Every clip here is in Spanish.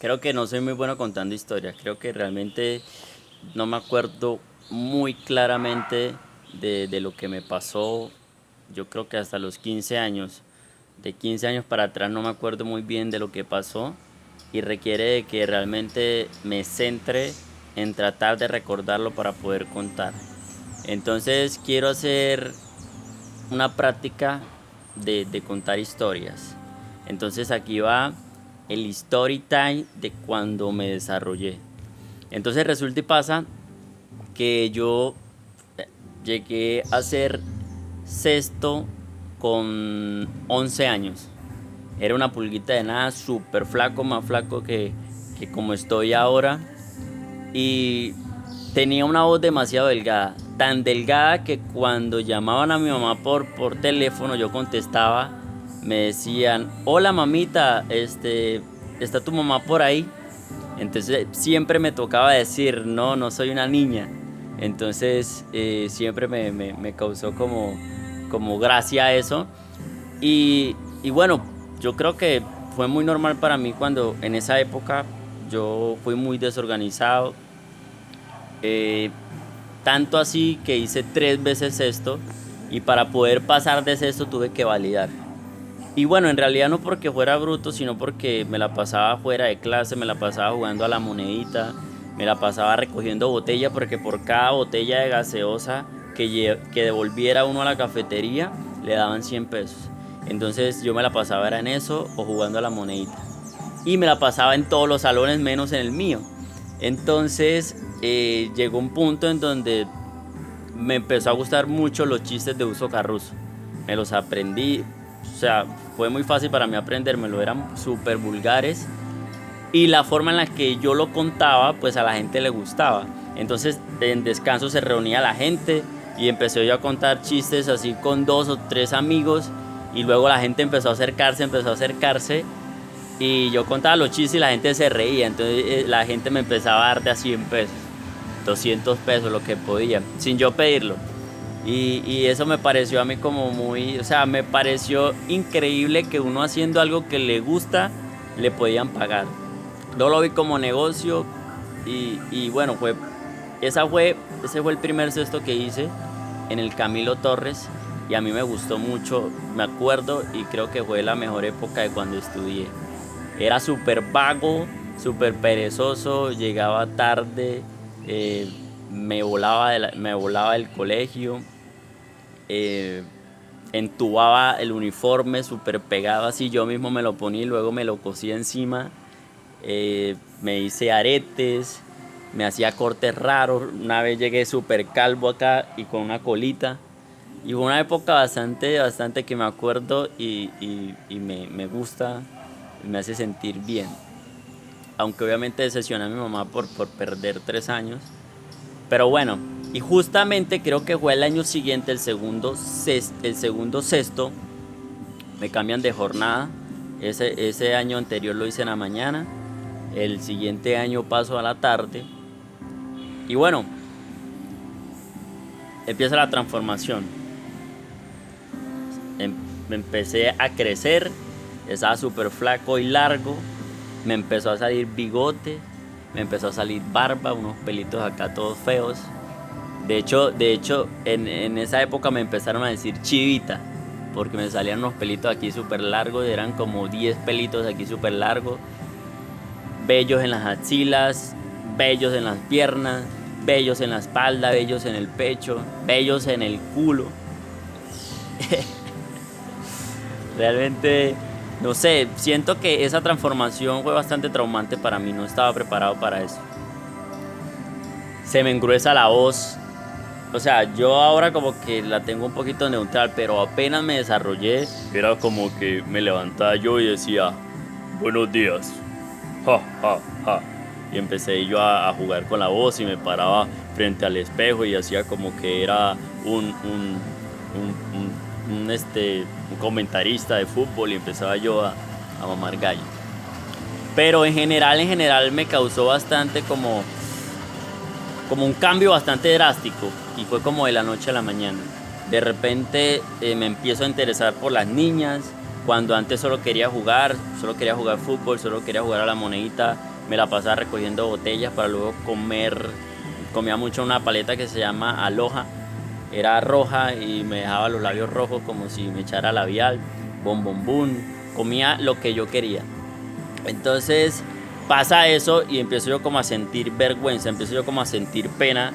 Creo que no soy muy bueno contando historias. Creo que realmente no me acuerdo muy claramente de lo que me pasó. Yo creo que hasta los 15 años. De 15 años para atrás no me acuerdo muy bien de lo que pasó. Y requiere de que realmente me centre en tratar de recordarlo para poder contar. Entonces quiero hacer una práctica de contar historias. Entonces aquí va el story time de cuando me desarrollé. Entonces resulta y pasa que yo llegué a ser sexto con 11 años. Era una pulguita de nada, súper flaco, más flaco que como estoy ahora. Y tenía una voz demasiado delgada, tan delgada que cuando llamaban a mi mamá por teléfono yo contestaba, me decían, hola mamita, ¿está tu mamá por ahí? Entonces siempre me tocaba decir, no, no soy una niña. Entonces siempre me causó como gracia eso. Y bueno, yo creo que fue muy normal para mí cuando en esa época yo fui muy desorganizado. Eh, Tanto así que hice 3 veces esto y para poder pasar de esto tuve que validar. Y bueno, en realidad no porque fuera bruto, sino porque me la pasaba fuera de clase, me la pasaba jugando a la monedita, me la pasaba recogiendo botella porque por cada botella de gaseosa que devolviera uno a la cafetería le daban 100 pesos. Entonces yo me la pasaba era en eso o jugando a la monedita. Y me la pasaba en todos los salones menos en el mío. Entonces llegó un punto en donde me empezó a gustar mucho los chistes de uso carruso. Me los aprendí, o sea, fue muy fácil para mí aprendérmelo, eran súper vulgares y la forma en la que yo lo contaba, pues a la gente le gustaba. Entonces en descanso se reunía la gente y empecé yo a contar chistes así con 2 o 3 amigos y luego la gente empezó a acercarse y yo contaba los chistes y la gente se reía, entonces la gente me empezaba a dar de a 100 pesos, 200 pesos, lo que podía, sin yo pedirlo. Y eso me pareció a mí como muy, o sea, me pareció increíble que uno haciendo algo que le gusta, le podían pagar. Yo lo vi como negocio y bueno, ese fue el primer cesto que hice en el Camilo Torres y a mí me gustó mucho, me acuerdo y creo que fue la mejor época de cuando estudié. Era súper vago, súper perezoso, llegaba tarde, eh, me volaba del colegio, eh, entubaba el uniforme súper pegado así, yo mismo me lo ponía y luego me lo cosía encima, me hice aretes, me hacía cortes raros, una vez llegué súper calvo acá y con una colita. Y fue una época bastante que me acuerdo y me gusta, me hace sentir bien. Aunque obviamente decepcioné a mi mamá por perder 3 años. Pero bueno, y justamente creo que fue el año siguiente, el segundo sexto, me cambian de jornada. Ese año anterior lo hice en la mañana, el siguiente año paso a la tarde. Y bueno, empieza la transformación. Me empecé a crecer, estaba súper flaco y largo, me empezó a salir bigote, me empezó a salir barba, unos pelitos acá todos feos. De hecho en esa época me empezaron a decir chivita, porque me salían unos pelitos aquí súper largos, eran como 10 pelitos aquí súper largos, vellos en las axilas, vellos en las piernas, vellos en la espalda, vellos en el pecho, vellos en el culo. Realmente, no sé, siento que esa transformación fue bastante traumante para mí, no estaba preparado para eso. Se me engruesa la voz, o sea, yo ahora como que la tengo un poquito neutral, pero apenas me desarrollé, era como que me levantaba yo y decía, buenos días, ja, ja, ja. Y empecé yo a jugar con la voz y me paraba frente al espejo y hacía como que era un comentarista de fútbol y empezaba yo a mamar gallo. Pero en general me causó bastante como un cambio bastante drástico y fue como de la noche a la mañana. De repente me empiezo a interesar por las niñas, cuando antes solo quería jugar fútbol, solo quería jugar a la monedita. me la pasaba recogiendo botellas para luego comer. Comía mucho una paleta que se llama Aloha, era roja y me dejaba los labios rojos como si me echara labial, bombón, comía lo que yo quería. Entonces pasa eso y empiezo yo como a sentir vergüenza, empiezo yo como a sentir pena.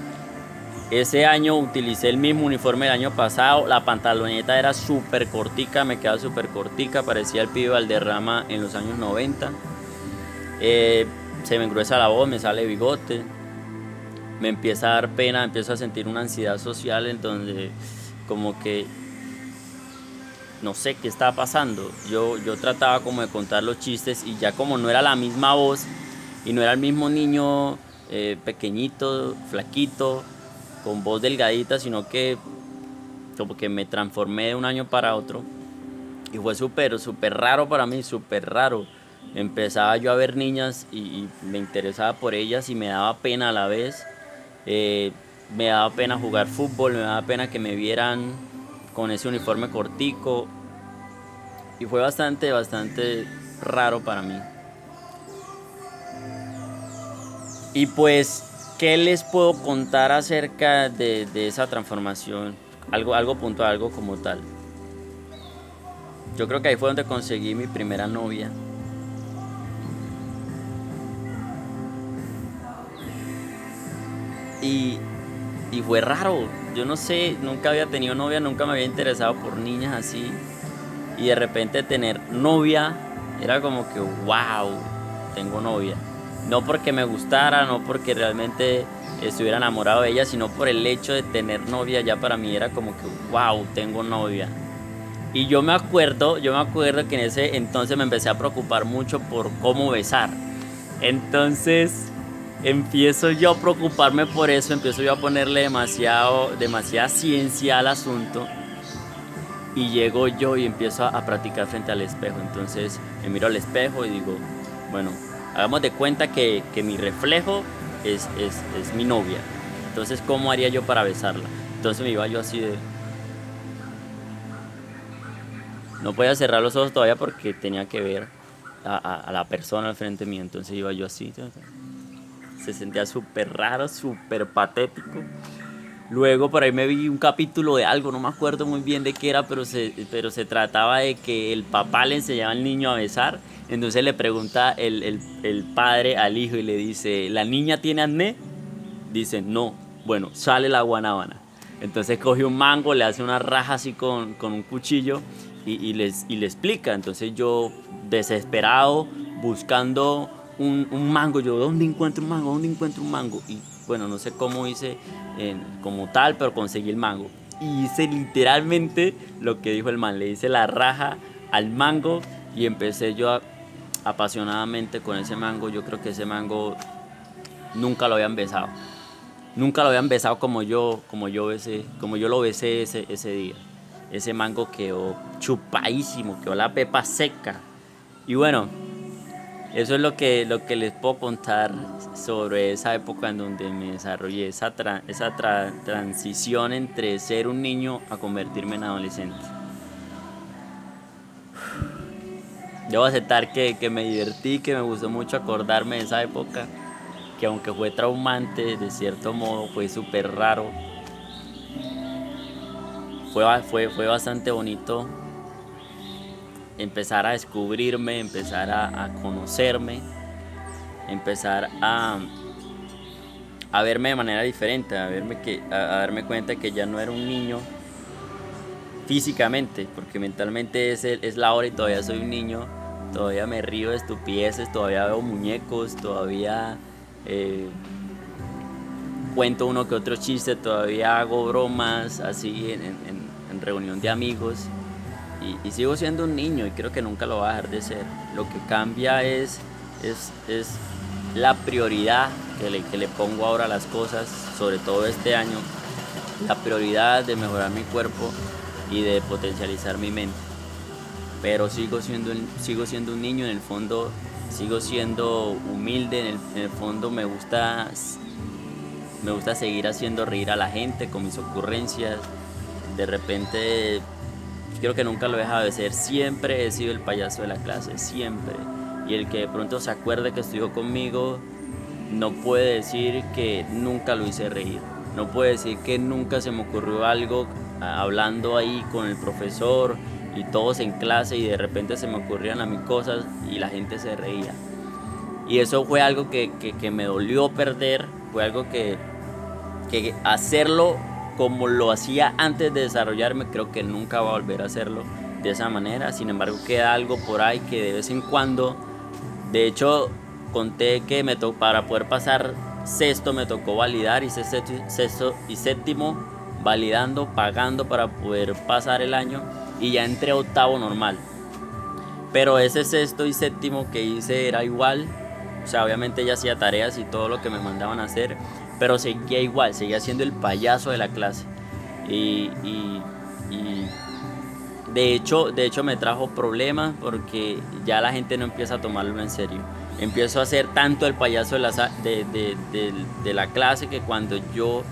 Ese año utilicé el mismo uniforme del año pasado, la pantaloneta era súper cortica, me quedaba súper cortica, parecía el pibe Valderrama en los años 90. Se me engruesa la voz, me sale bigote, me empieza a dar pena, empiezo a sentir una ansiedad social en donde como que no sé qué estaba pasando. Yo trataba como de contar los chistes y ya como no era la misma voz y no era el mismo niño pequeñito, flaquito, con voz delgadita, sino que como que me transformé de un año para otro y fue súper raro para mí, súper raro. Empezaba yo a ver niñas y me interesaba por ellas y me daba pena a la vez. Eh, Me daba pena jugar fútbol, me daba pena que me vieran con ese uniforme cortico y fue bastante raro para mí. Y pues, ¿qué les puedo contar acerca de esa transformación? Algo puntual, algo como tal. Yo creo que ahí fue donde conseguí mi primera novia. Y, y fue raro. Yo no sé, nunca había tenido novia, nunca me había interesado por niñas así. Y de repente tener novia era como que, wow, tengo novia. No porque me gustara, no porque realmente estuviera enamorado de ella, sino por el hecho de tener novia ya para mí era como que, wow, tengo novia. Y yo me acuerdo que en ese entonces me empecé a preocupar mucho por cómo besar. Entonces empiezo yo a preocuparme por eso, empiezo yo a ponerle demasiada ciencia al asunto y llego yo y empiezo a practicar frente al espejo. Entonces me miro al espejo y digo, bueno, hagamos de cuenta que mi reflejo es mi novia. Entonces, ¿cómo haría yo para besarla? Entonces me iba yo así de... No podía cerrar los ojos todavía porque tenía que ver a la persona al frente mío. Entonces iba yo así. Se sentía súper raro, súper patético. Luego por ahí me vi un capítulo de algo, no me acuerdo muy bien de qué era, pero se trataba de que el papá le enseñaba al niño a besar. Entonces le pregunta el padre al hijo y le dice, ¿la niña tiene acné? Dice, no. Bueno, sale la guanábana. Entonces coge un mango, le hace una raja así con un cuchillo y le explica. Entonces yo, desesperado, buscando un mango, yo, ¿dónde encuentro un mango? ¿Dónde encuentro un mango? Y bueno, no sé cómo hice como tal, pero conseguí el mango. Y hice literalmente lo que dijo el man, le hice la raja al mango y empecé yo apasionadamente con ese mango. Yo creo que ese mango nunca lo habían besado. Nunca lo habían besado como yo lo besé ese día. Ese mango quedó chupadísimo, quedó la pepa seca. Y bueno, eso es lo que les puedo contar sobre esa época en donde me desarrollé, esa transición entre ser un niño a convertirme en adolescente. Debo aceptar que me divertí, que me gustó mucho acordarme de esa época, que aunque fue traumante, de cierto modo fue súper raro. Fue bastante bonito empezar a descubrirme, empezar a conocerme, empezar a verme de manera diferente, a darme cuenta que ya no era un niño físicamente, porque mentalmente es la hora y todavía soy un niño, todavía me río de estupideces, todavía veo muñecos, todavía eh, cuento uno que otro chiste, todavía hago bromas así en reunión de amigos y sigo siendo un niño y creo que nunca lo voy a dejar de ser. Lo que cambia es la prioridad que le pongo ahora a las cosas, sobre todo este año, la prioridad de mejorar mi cuerpo y de potencializar mi mente. Pero sigo siendo un niño en el fondo, sigo siendo humilde en el fondo me gusta seguir haciendo reír a la gente con mis ocurrencias. De repente, creo que nunca lo he dejado de ser. Siempre he sido el payaso de la clase, siempre. y el que de pronto se acuerde que estudió conmigo no puede decir que nunca lo hice reír, no puede decir que nunca se me ocurrió algo hablando ahí con el profesor y todos en clase y de repente se me ocurrían a mí cosas y la gente se reía. Y eso fue algo que me dolió perder, fue algo que hacerlo como lo hacía antes de desarrollarme, creo que nunca va a volver a hacerlo de esa manera. Sin embargo, queda algo por ahí que de vez en cuando, de hecho, conté que para poder pasar sexto me tocó validar, hice sexto y séptimo, validando, pagando para poder pasar el año y ya entré a octavo normal. Pero ese sexto y séptimo que hice era igual, o sea, obviamente ya hacía tareas y todo lo que me mandaban a hacer, pero seguía igual, seguía siendo el payaso de la clase. Y, y, y de hecho me trajo problemas porque ya la gente no empieza a tomarlo en serio. Empiezo a ser tanto el payaso de la clase que cuando yo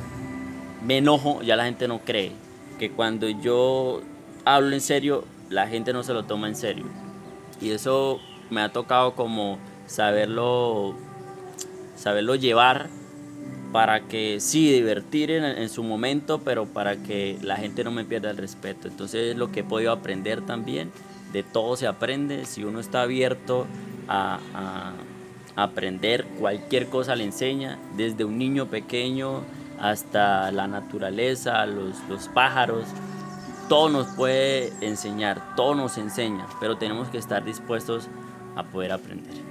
me enojo ya la gente no cree. Que cuando yo hablo en serio la gente no se lo toma en serio. Y eso me ha tocado como saberlo llevar para que sí divertir en su momento, pero para que la gente no me pierda el respeto. Entonces es lo que he podido aprender también. De todo se aprende. Si uno está abierto a aprender, cualquier cosa le enseña, desde un niño pequeño hasta la naturaleza, los pájaros. Todo nos puede enseñar, todo nos enseña, pero tenemos que estar dispuestos a poder aprender.